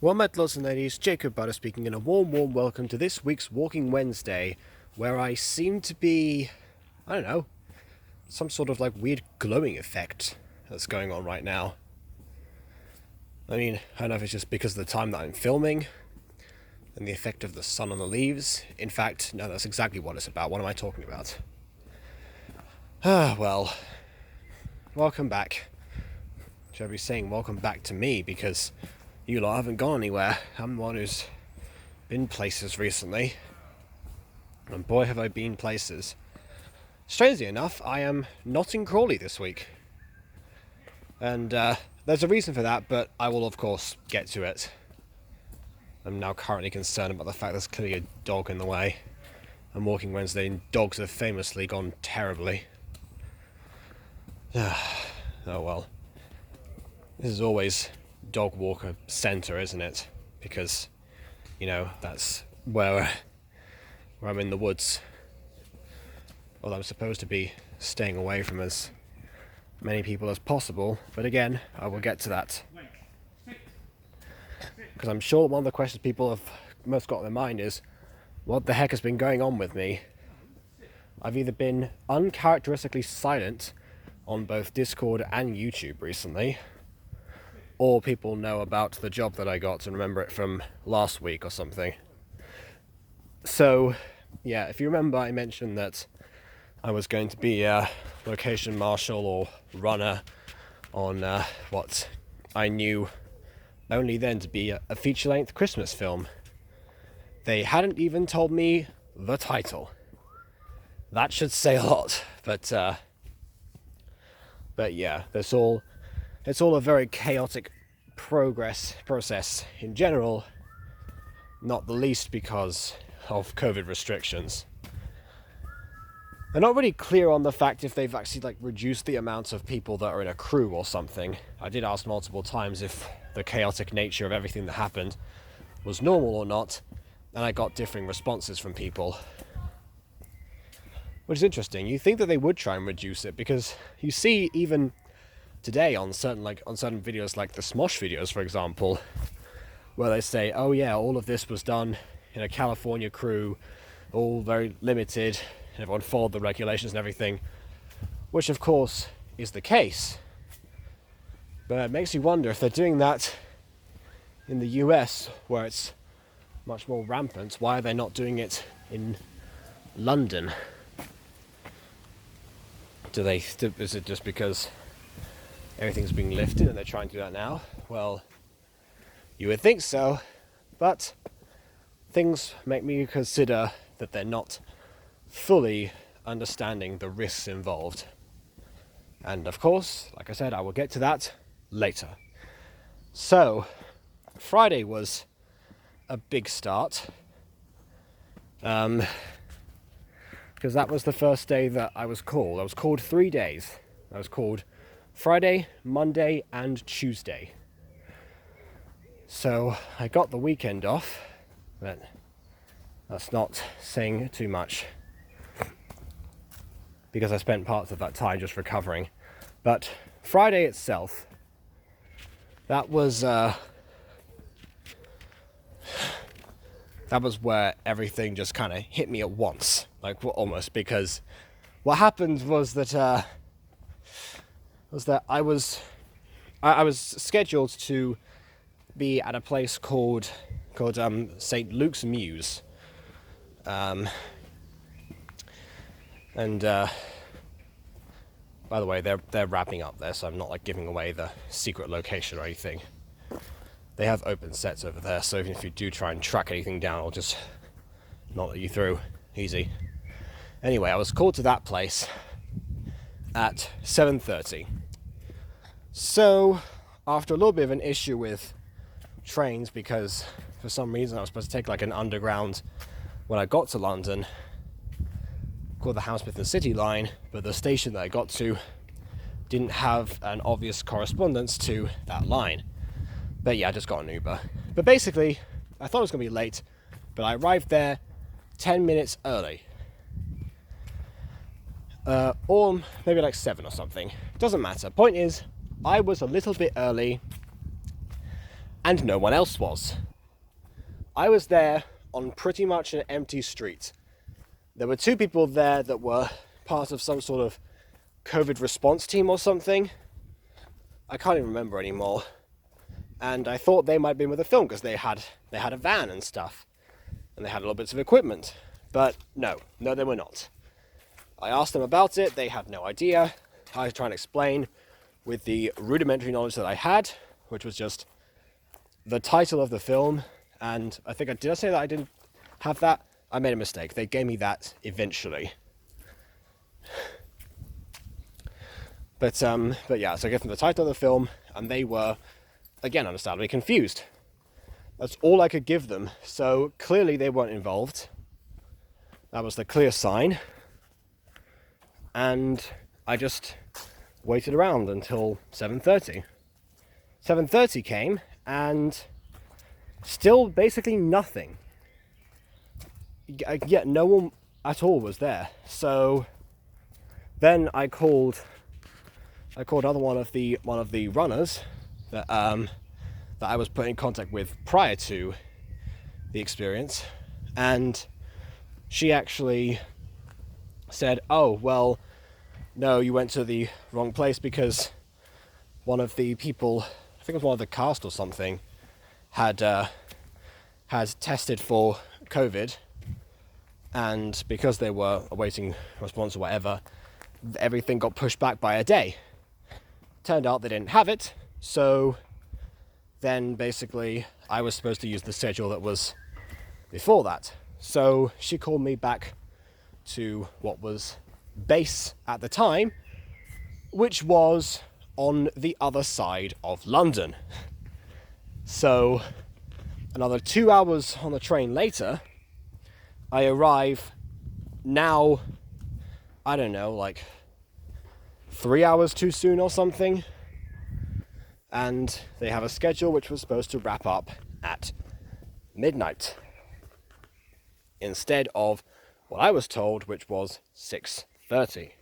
Well met, lords and ladies, Jacob Butter speaking, and a warm welcome to this week's Walking Wednesday, where I seem to be, I don't know, some sort of like weird glowing effect that's going on right now. I mean, I don't know if it's just because of the time that I'm filming, and the effect of the sun on the leaves. In fact, no, that's exactly what it's about. What am I talking about? Well, welcome back. Should I be saying welcome back to me, because you lot haven't gone anywhere. I'm the one who's been places recently. And boy, have I been places. Strangely enough, I am not in Crawley this week. And there's a reason for that, but I will of course get to it. I'm now currently concerned about the fact there's clearly a dog in the way. And Walking Wednesday, and dogs have famously gone terribly. Oh well. This is always dog walker centre, isn't it? Because, you know, that's where I'm in the woods. Although I'm supposed to be staying away from as many people as possible, but again, I will get to that. Because I'm sure one of the questions people have most got in their mind is, what the heck has been going on with me? I've either been uncharacteristically silent on both Discord and YouTube recently, or people know about the job that I got and remember it from last week or something. So, yeah, if you remember, I mentioned that I was going to be a location marshal or runner on what I knew only then to be a feature-length Christmas film. They hadn't even told me the title. That should say a lot, but yeah, it's all a very chaotic process in general, not the least because of COVID restrictions. They're not really clear on the fact if they've actually reduced the amount of people that are in a crew or something. I did ask multiple times if the chaotic nature of everything that happened was normal or not, and I got differing responses from people. Which is interesting. You think that they would try and reduce it, because you see even today on certain videos like the Smosh videos, for example, where they say, oh yeah, all of this was done in a California crew, all very limited, and everyone followed the regulations and everything, which of course is the case. But it makes you wonder if they're doing that in the US, where it's much more rampant, why are they not doing it in London? Is it just because everything's being lifted and they're trying to do that now? Well, you would think so, but things make me consider that they're not fully understanding the risks involved. And of course, like I said, I will get to that later. So, Friday was a big start. Because that was the first day that I was called. I was called 3 days. I was called Friday, Monday, and Tuesday. So I got the weekend off, but that's not saying too much, because I spent parts of that time just recovering. But Friday itself, that was where everything just kind of hit me at once, almost, because what happened was that I was scheduled to be at a place called St. Luke's Mews, and by the way, they're wrapping up there, so I'm not giving away the secret location or anything. They have open sets over there, so even if you do try and track anything down, I'll just not let you through. Easy. Anyway, I was called to that place at 7:30. So, after a little bit of an issue with trains, because for some reason I was supposed to take an underground when I got to London, called the Hammersmith and City line, but the station that I got to didn't have an obvious correspondence to that line. But yeah, I just got an Uber. But basically, I thought I was going to be late, but I arrived there 10 minutes early. Or maybe 7 or something. Doesn't matter. Point is, I was a little bit early, and no one else was. I was there on pretty much an empty street. There were 2 people there that were part of some sort of COVID response team or something. I can't even remember anymore. And I thought they might have been with the film because they had a van and stuff. And they had little bits of equipment. But no, they were not. I asked them about it, they had no idea. I was trying to explain with the rudimentary knowledge that I had, which was just the title of the film. And I think did I say that I didn't have that? I made a mistake. They gave me that eventually. But yeah, so I gave them the title of the film, and they were, again, understandably confused. That's all I could give them. So clearly they weren't involved. That was the clear sign. And I just waited around until 7:30. 7:30 came, and still basically nothing. Yet no one at all was there. So then I called another one of the runners that I was put in contact with prior to the experience, and she actually said, "Oh, well, no, you went to the wrong place because one of the people, I think it was one of the cast or something, had tested for COVID, and because they were awaiting a response or whatever, everything got pushed back by a day. Turned out they didn't have it, so then basically I was supposed to use the schedule that was before that." So she called me back to what was base at the time, which was on the other side of London. So another 2 hours on the train later, I arrive now, I don't know, like 3 hours too soon or something. And they have a schedule which was supposed to wrap up at midnight, instead of what I was told, which was 6:30.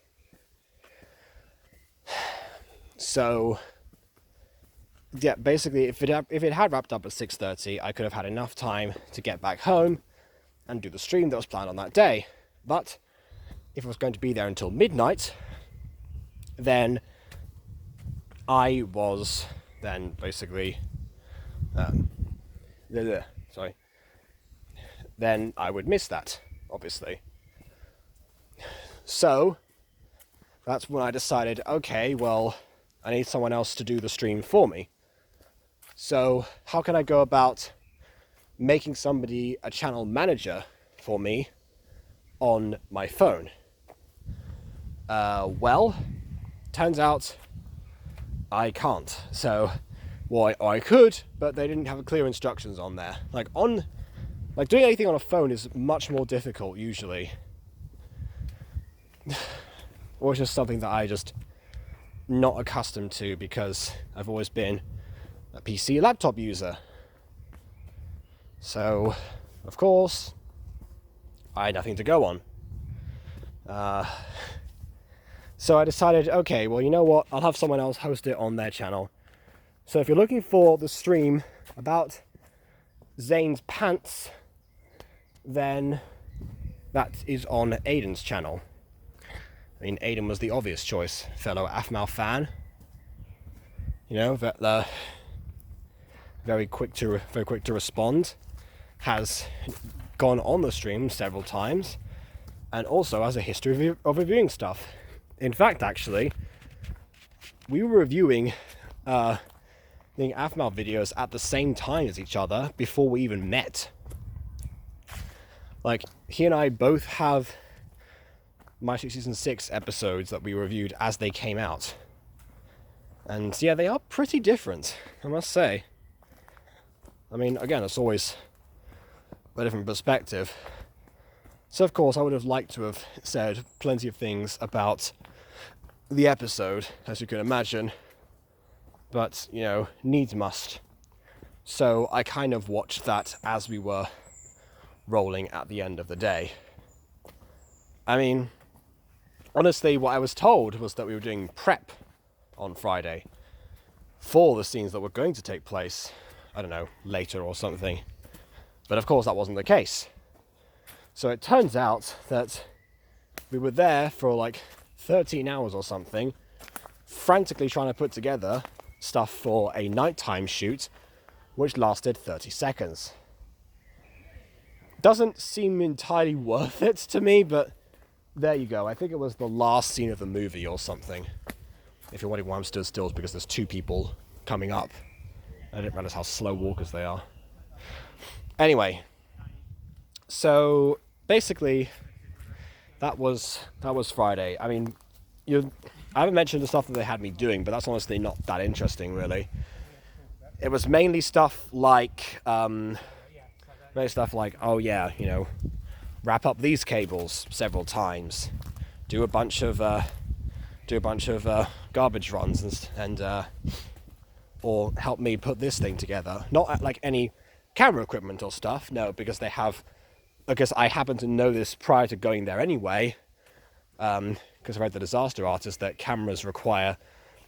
So yeah, basically, if it had wrapped up at 6:30, I could have had enough time to get back home and do the stream that was planned on that day. But if I was going to be there until midnight, then I was then basically then I would miss that, obviously. So that's when I decided, okay, well, I need someone else to do the stream for me. So how can I go about making somebody a channel manager for me on my phone? Well, turns out I can't. So, well, I could, but they didn't have clear instructions on there. Like doing anything on a phone is much more difficult usually. Or it's just something that I just not accustomed to because I've always been a PC laptop user. So, of course, I had nothing to go on. So I decided, okay, well, you know what? I'll have someone else host it on their channel. So if you're looking for the stream about Zane's pants, then that is on Aiden's channel. I mean, Aiden was the obvious choice, fellow Aphmau fan. You know, very quick to respond, has gone on the stream several times, and also has a history of reviewing stuff. In fact, actually, we were reviewing the Aphmau videos at the same time as each other before we even met. Like, he and I both have My Season 6 episodes that we reviewed as they came out. And yeah, they are pretty different, I must say. I mean, again, it's always a different perspective. So of course, I would have liked to have said plenty of things about the episode, as you can imagine. But, you know, needs must. So I kind of watched that as we were rolling at the end of the day. I mean, honestly, what I was told was that we were doing prep on Friday for the scenes that were going to take place I don't know, later or something. But of course that wasn't the case. So it turns out that we were there for like 13 hours or something, frantically trying to put together stuff for a nighttime shoot, which lasted 30 seconds. Doesn't seem entirely worth it to me, but there you go. I think it was the last scene of the movie or something. If you're wondering why I'm stood still, it's because there's two people coming up. I didn't realize how slow walkers they are. Anyway, so basically that was Friday. I mean, I haven't mentioned the stuff that they had me doing, but that's honestly not that interesting, really. It was mainly stuff like, oh yeah, you know, wrap up these cables several times, do a bunch of garbage runs, and or help me put this thing together. Not like any camera equipment or stuff, no, because I happen to know this prior to going there anyway, because I read The Disaster Artist that cameras require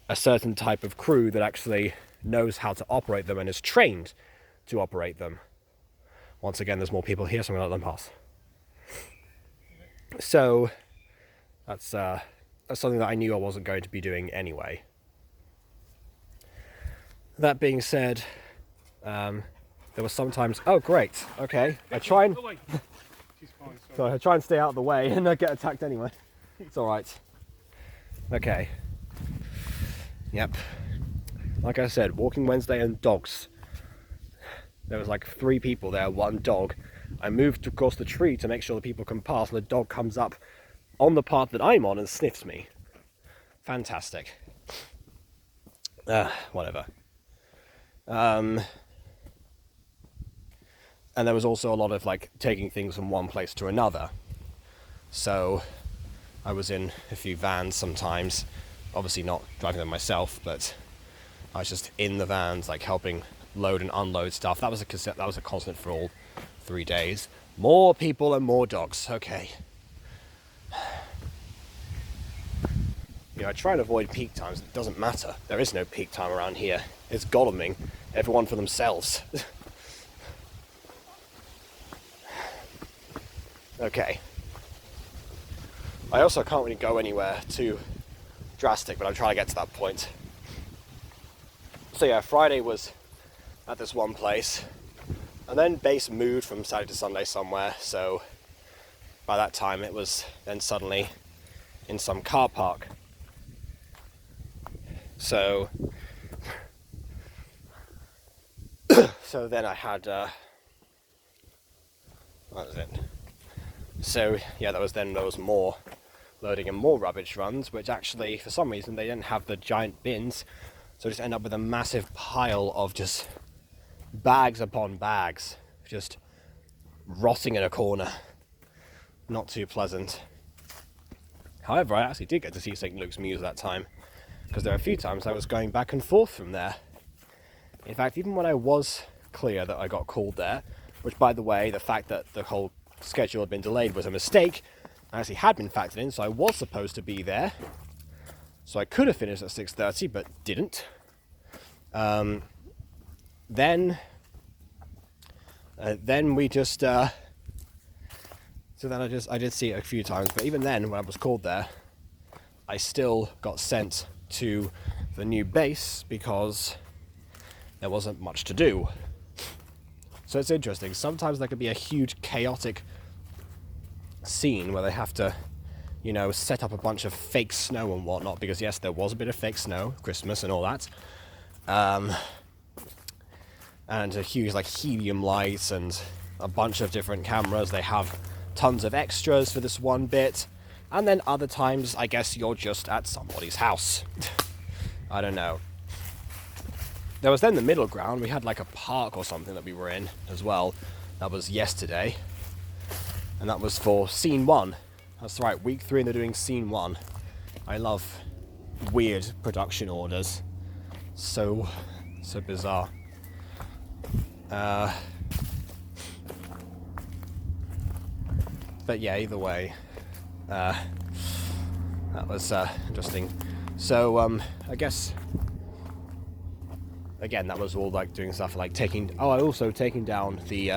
a certain type of crew that actually knows how to operate them and is trained to operate them. Once again, there's more people here, so I'm going to let them pass. So that's something that I knew I wasn't going to be doing anyway. That being said, there were sometimes... Oh, great. Okay. I try and stay out of the way and not get attacked anyway. It's alright. Okay. Yep. Like I said, walking Wednesday and dogs. There was like 3 people there, 1 dog. I moved across the tree to make sure the people can pass, and the dog comes up on the path that I'm on and sniffs me. Fantastic. Whatever. And there was also a lot of like taking things from one place to another. So I was in a few vans sometimes, obviously not driving them myself, but I was just in the vans, like helping load and unload stuff. That was a constant for all 3 days. More people and more dogs. Okay. You know, I try and avoid peak times. It doesn't matter. There is no peak time around here. It's Godalming. Everyone for themselves. Okay. I also can't really go anywhere too drastic, but I'm trying to get to that point. So yeah, Friday was at this one place, and then base moved from Saturday to Sunday somewhere, so by that time it was then suddenly in some car park. So then I had what was it? So yeah, there was more loading and more rubbish runs, which actually for some reason they didn't have the giant bins, so just end up with a massive pile of just bags upon bags just rotting in a corner. Not too pleasant. However, I actually did get to see St. Luke's Mews that time, because there were a few times I was going back and forth from there. In fact, even when I was clear that I got called there, which by the way, the fact that the whole schedule had been delayed was a mistake, I actually had been factored in, so I was supposed to be there. So I could have finished at 6:30, but didn't. Then we just so then I did see it a few times, but even then when I was called there, I still got sent to the new base because there wasn't much to do. So it's interesting. Sometimes there could be a huge chaotic scene where they have to, you know, set up a bunch of fake snow and whatnot, because yes, there was a bit of fake snow, Christmas and all that. And a huge like helium lights and a bunch of different cameras. They have tons of extras for this one bit, and then other times I guess you're just at somebody's house. I don't know. There was then the middle ground. We had like a park or something that we were in as well. That was yesterday, and that was for scene 1. That's right, week 3 and they're doing scene 1. I love weird production orders. So bizarre. But yeah, either way, that was interesting. So I guess again, that was all like doing stuff like also taking down the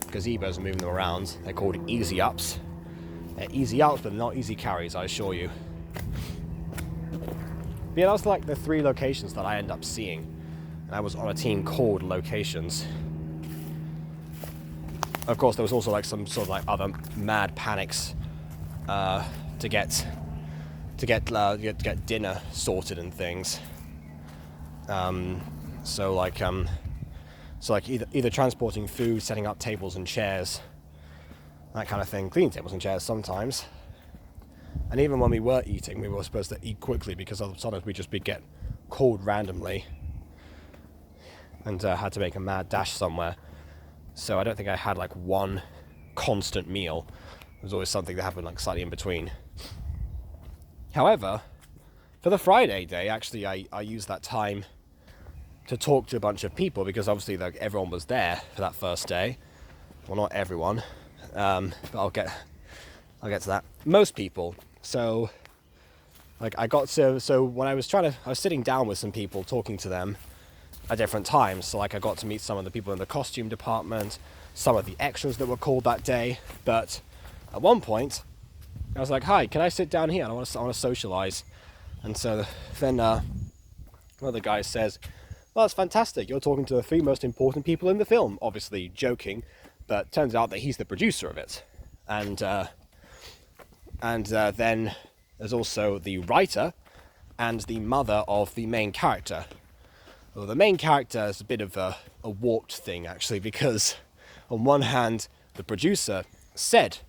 gazebos and moving them around. They're called easy ups. They're easy ups, but not easy carries, I assure you. But yeah, that was like the 3 locations that I ended up seeing. And I was on a team called Locations. Of course, there was also like some sort of like other mad panics to get dinner sorted and things. So either transporting food, setting up tables and chairs, that kind of thing, cleaning tables and chairs sometimes. And even when we were eating, we were supposed to eat quickly because sometimes we'd just get called randomly and had to make a mad dash somewhere. So I don't think I had like one constant meal. There was always something that happened like slightly in between. However, for the Friday day, actually I used that time to talk to a bunch of people because obviously like everyone was there for that first day. Well, not everyone, but I'll get to that. Most people. So like so when I was sitting down with some people talking to them at different times. So like I got to meet some of the people in the costume department, some of the extras that were called that day. But at one point, I was like, "Hi, can I sit down here? I want to socialize." And so then one of the guys says, "Well, that's fantastic. You're talking to the 3 most important people in the film." Obviously joking, but turns out that he's the producer of it. And then there's also the writer and the mother of the main character. Well, the main character is a bit of a warped thing, actually, because on one hand, the producer said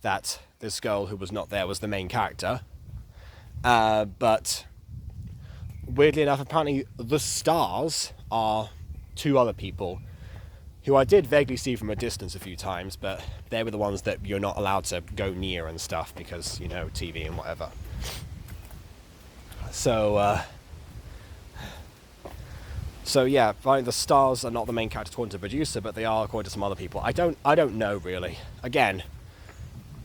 that this girl who was not there was the main character, but weirdly enough, apparently the stars are 2 other people who I did vaguely see from a distance a few times, but they were the ones that you're not allowed to go near and stuff because, you know, TV and whatever. So yeah, right, the stars are not the main character according to the producer, but they are according to some other people. I don't know really. Again,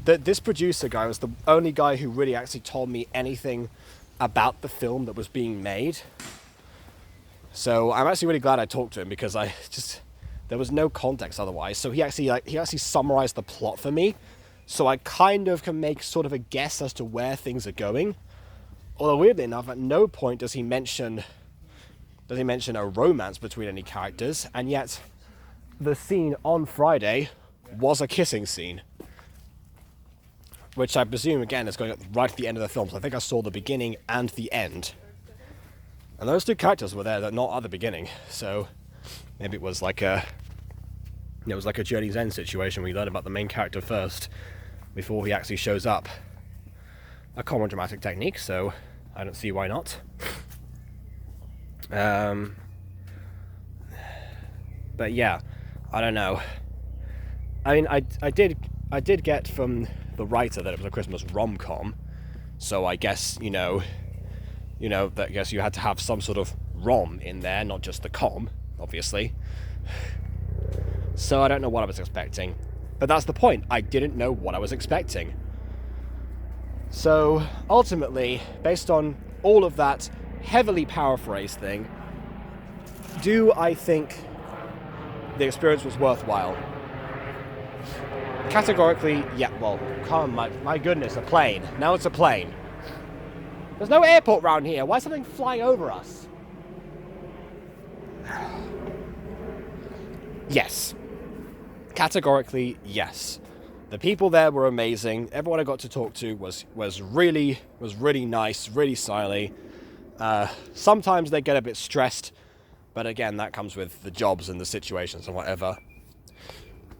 this producer guy was the only guy who really actually told me anything about the film that was being made. So I'm actually really glad I talked to him because there was no context otherwise. So he actually summarized the plot for me, so I kind of can make sort of a guess as to where things are going. Although weirdly enough, at no point does he mention a romance between any characters, and yet the scene on Friday was a kissing scene, which I presume again is going right at the end of the film. So I think I saw the beginning and the end, and those 2 characters were there, that not at the beginning. So maybe it was like a Journey's End situation where you learn about the main character first before he actually shows up. A common dramatic technique, so I don't see why not. But yeah, I don't know. I mean, I did get from the writer that it was a Christmas rom-com, so I guess that I guess you had to have some sort of rom in there, not just the com, obviously. So I don't know what I was expecting, but that's the point. I didn't know what I was expecting. So ultimately, based on all of that heavily paraphrased thing, do I think the experience was worthwhile? Categorically, yeah. Well, come on, my goodness, a plane. Now it's a plane. There's no airport around here. Why is something flying over us? Yes. Categorically, yes. The people there were amazing. Everyone I got to talk to was really nice, really smiley. Sometimes they get a bit stressed, but again, that comes with the jobs and the situations and whatever.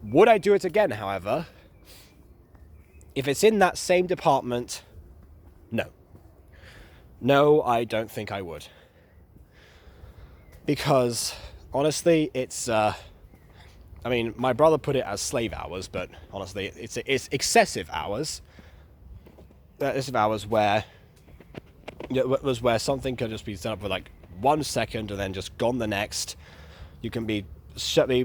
Would I do it again, however? If it's in that same department, no. No, I don't think I would. Because, honestly, it's... I mean, my brother put it as slave hours, but honestly, it's excessive hours. Excessive hours where something could just be set up for like 1 second and then just gone the next. You can be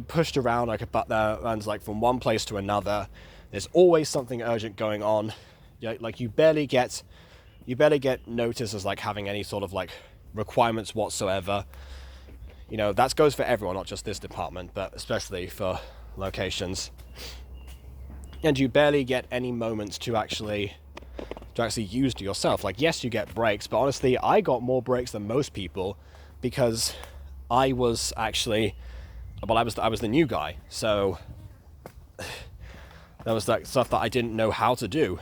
pushed around like a button that runs like from one place to another. There's always something urgent going on. Like you barely get noticed as like having any sort of like requirements whatsoever. That goes for everyone, not just this department, but especially for locations. And you barely get any moments to actually use to yourself. Like, yes, you get breaks, but honestly, I got more breaks than most people because I was actually, I was the new guy, so that was like stuff that I didn't know how to do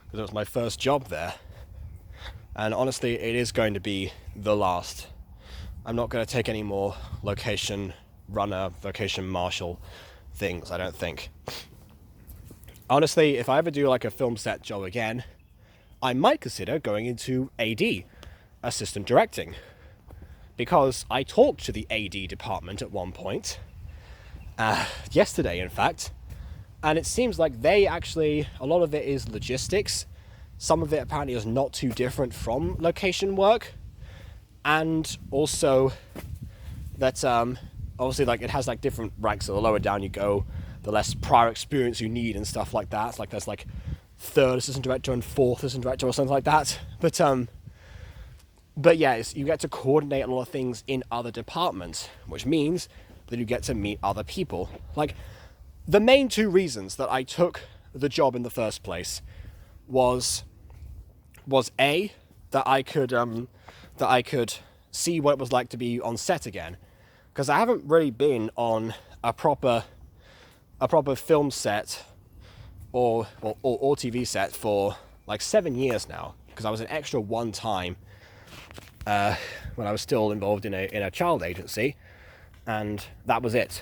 because it was my first job there. And honestly, it is going to be the last. I'm not going to take any more location runner, location marshal things, I don't think. Honestly, if I ever do like a film set job again, I might consider going into AD, assistant directing, because I talked to the AD department at one point, yesterday in fact, and it seems like they actually, a lot of it is logistics, some of it apparently is not too different from location work, and also that obviously like it has like different ranks, so the lower down you go, the less prior experience you need and stuff like that. It's like there's like third assistant director and fourth assistant director or something like that. But yeah, you get to coordinate a lot of things in other departments, which means that you get to meet other people. Like, the main two reasons that I took the job in the first place was A, that I could see what it was like to be on set again, because I haven't really been on a proper film set or TV set for like 7 years now, because I was an extra one time when I was still involved in a child agency, and that was it.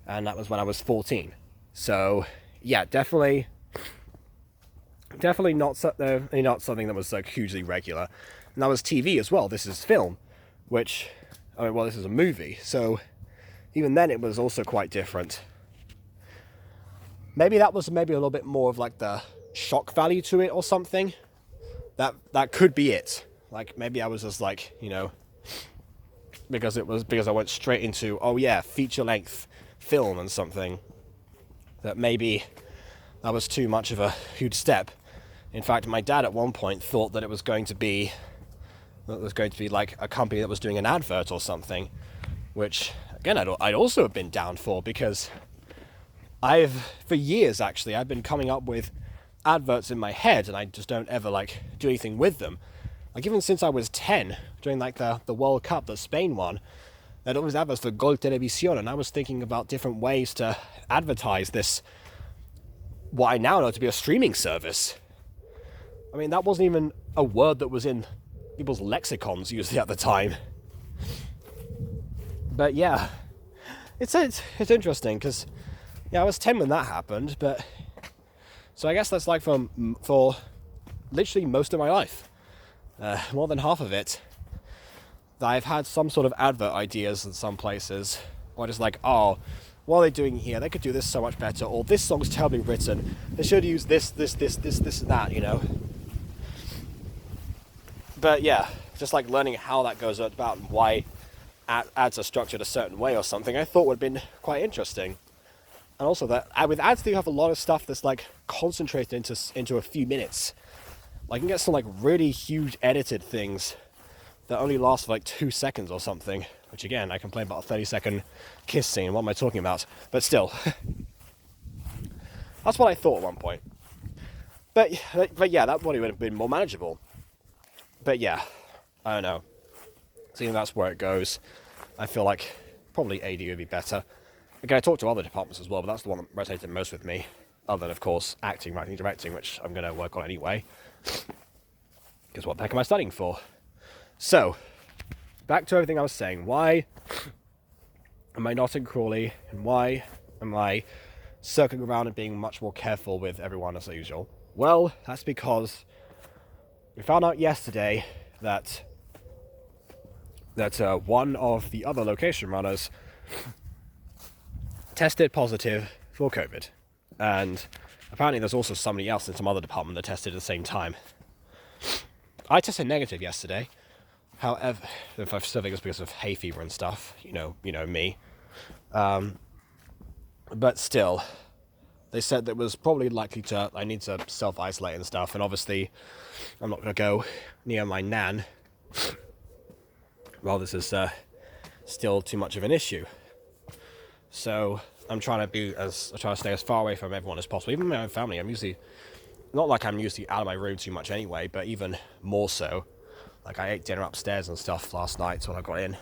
And that was when I was 14. So yeah, definitely not something that was like hugely regular. And that was TV as well. This is film, which, this is a movie. So even then it was also quite different. Maybe that was a little bit more of like the shock value to it or something. That could be it. Like, maybe I was just like, because I went straight into, feature length film and something, that maybe that was too much of a huge step. In fact, my dad at one point thought that it was going to be like a company that was doing an advert or something, which again I'd also have been down for, because for years actually I've been coming up with adverts in my head and I just don't ever like do anything with them. Like, even since I was 10, during like the World Cup that Spain won, there was adverts for Gol Televisión, and I was thinking about different ways to advertise this, what I now know to be a streaming service. I mean, that wasn't even a word that was in people's lexicons usually at the time. But yeah, it's interesting, because I was 10 when that happened, but so I guess that's like for literally most of my life. More than half of it, I've had some sort of advert ideas in some places, or just like, what are they doing here? They could do this so much better, or this song's terribly written. They should use this, and that, But yeah, just like learning how that goes about and why ads are structured a certain way or something, I thought would have been quite interesting. And also that with ads, you have a lot of stuff that's like concentrated into a few minutes. Like, you can get some like really huge edited things that only last for like 2 seconds or something, which again, I complain about a 30-second kiss scene. What am I talking about? But still, that's what I thought at one point. But yeah, that probably would have been more manageable. But yeah, I don't know. Seeing that's where it goes, I feel like probably AD would be better. Again, I talked to other departments as well, but that's the one that resonated most with me. Other than, of course, acting, writing, directing, which I'm going to work on anyway. Because what the heck am I studying for? So, back to everything I was saying. Why am I not in Crawley? And why am I circling around and being much more careful with everyone as usual? Well, that's because we found out yesterday that one of the other location runners tested positive for COVID. And apparently there's also somebody else in some other department that tested at the same time. I tested negative yesterday. However, if I still think it's because of hay fever and stuff, you know me. But still, they said that it was probably likely I need to self-isolate and stuff, and obviously I'm not going to go near my nan well, this is still too much of an issue. So I'm trying to stay as far away from everyone as possible, even my own family. I'm usually not like I'm usually out of my room too much anyway, but even more so. Like, I ate dinner upstairs and stuff last night when I got in.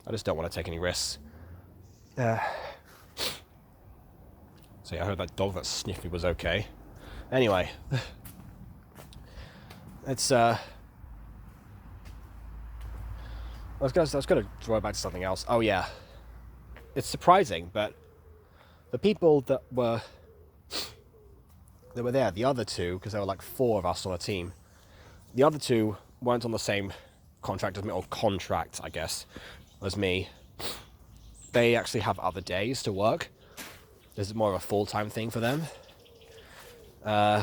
I just don't want to take any risks. So yeah, I heard that dog that sniffed me was okay. Anyway, it's I was gonna draw it back to something else. Oh yeah, it's surprising, but the people that were there, the other two, because there were like 4 of us on a team, the other 2 weren't on the same contract as me, or contract, I guess, as me. They actually have other days to work. This is more of a full-time thing for them.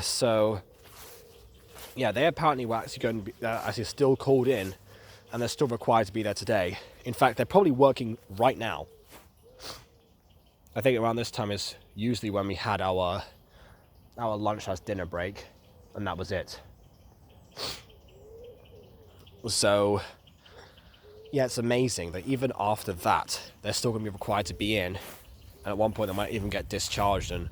So yeah, they apparently were actually going to be actually still called in, and they're still required to be there today. In fact, they're probably working right now. I think around this time is usually when we had our lunch/dinner break, and that was it. So yeah, it's amazing that even after that, they're still going to be required to be in, and at one point they might even get discharged, and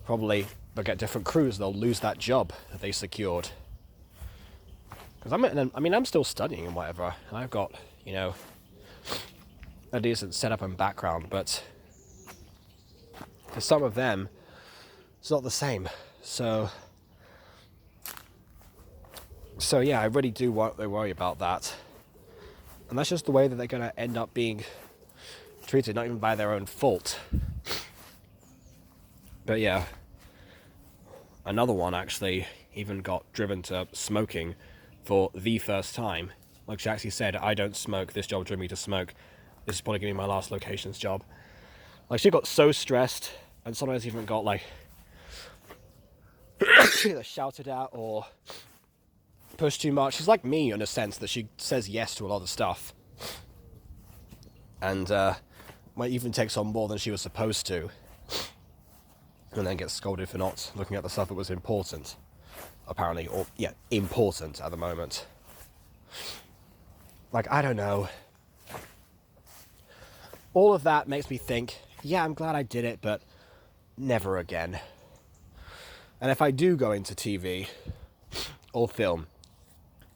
probably they'll get different crews. They'll lose that job that they secured. Because I'm still studying and whatever, and I've got, a decent setup and background, but for some of them, it's not the same. So yeah, I really do worry about that. And that's just the way that they're going to end up being treated, not even by their own fault. But yeah, another one actually even got driven to smoking for the first time. Like, she actually said, I don't smoke, this job drew me to smoke. This is probably going to be my last locations job. Like, she got so stressed, and sometimes even got like either shouted at or pushed too much. She's like me in a sense that she says yes to a lot of stuff, and might even takes on more than she was supposed to, and then gets scolded for not looking at the stuff that was important, apparently, or yeah, important at the moment. Like, I don't know. All of that makes me think, yeah, I'm glad I did it, but never again. And if I do go into TV or film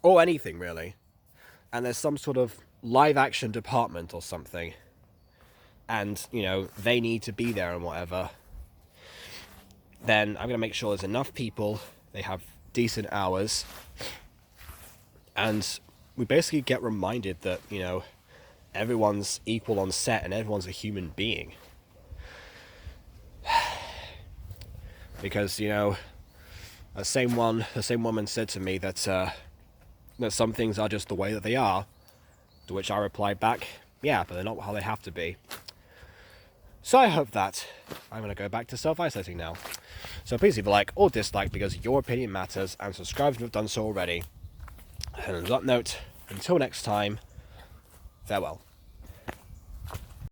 or anything really, and there's some sort of live action department or something, and they need to be there and whatever, then I'm going to make sure there's enough people, they have decent hours, and we basically get reminded that everyone's equal on set and everyone's a human being. Because the same woman said to me that some things are just the way that they are, to which I replied back, yeah, but they're not how they have to be. So I hope that I'm going to go back to self-isolating now. So please leave a like or dislike, because your opinion matters, and subscribe if you've done so already. And on that note, until next time, farewell.